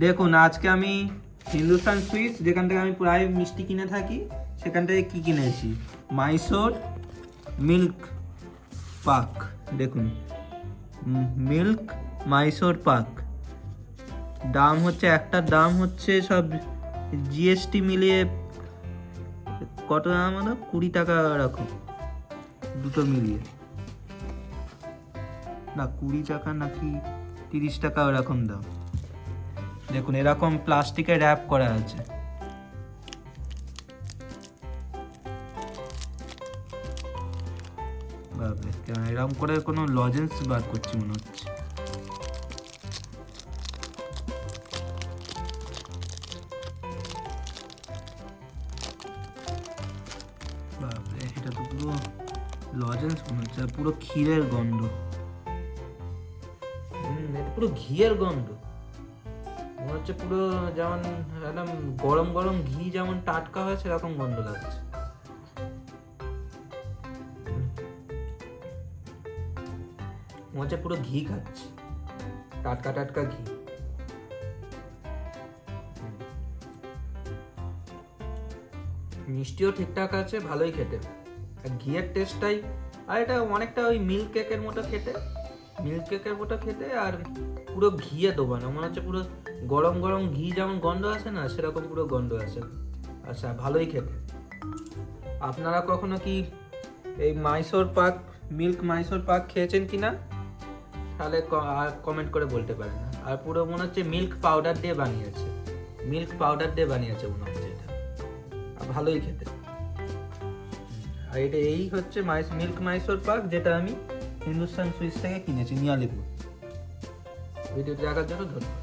দেখুন আজকে আমি হিন্দুস্তান সুইটস যেখান থেকে আমি প্রায় মিষ্টি কিনে থাকি সেখান থেকে কী কিনেছি, মাইসোর মিল্ক পাক। দেখুন মিল্ক মাইসোর পাক দাম হচ্ছে, একটার দাম হচ্ছে সব জিএসটি মিলিয়ে কত দাম হলো, 20 টাকা এরকম, দুটো মিলিয়ে না 20 টাকা নাকি 30 টাকা এরকম দাম। দেখুন এরকম প্লাস্টিকে র্যাপ করা আছে। বাবরে, এরকম করে কোনো লজেন্স বার করছি মনে হচ্ছে। বাবরে, এটা তো পুরো লজেন্স মনে হচ্ছে, আর পুরো ক্ষীরের গন্ধ। এটা পুরো ঘিয়ের গন্ধ মনে হচ্ছে, পুরো যেমন একদম গরম গরম ঘি যেমন টাটকা হয় সেরকম গন্ধ লাগছে। মনে হচ্ছে পুরো ঘি খাচ্ছি, টাটকা টাটকা ঘি। মিষ্টিও ঠিকঠাক আছে, ভালোই খেতে, আর ঘিয়ের টেস্টটাই, আর এটা অনেকটা ওই মিল্ক কেকের মতো খেতে, মিল্ক কেকের মতো খেতে, আর পুরো ঘিয়ে দোবানো, মনে হচ্ছে পুরো গরম গরম ঘি যেমন গন্ধ আসে না সেরকম পুরো গন্ধ আসে। আচ্ছা, ভালোই খেতে। আপনারা কখনো কি এই মাইসোর পাক, মিল্ক মাইসোর পাক খেয়েছেন কি না, তাহলে আর কমেন্ট করে বলতে পারেন না। আর পুরো মনে হচ্ছে মিল্ক পাউডার দিয়ে বানিয়েছে, মিল্ক পাউডার দিয়ে বানিয়েছে মনে হচ্ছে এটা, আর ভালোই খেতে। আর এটা এই হচ্ছে মিল্ক মাইসোর পাক, যেটা আমি হিন্দুস্তান সুইটস থেকে কিনেছি, নিয়ালিপুর। ভিডিওটি দেখার জন্য ধন্যবাদ।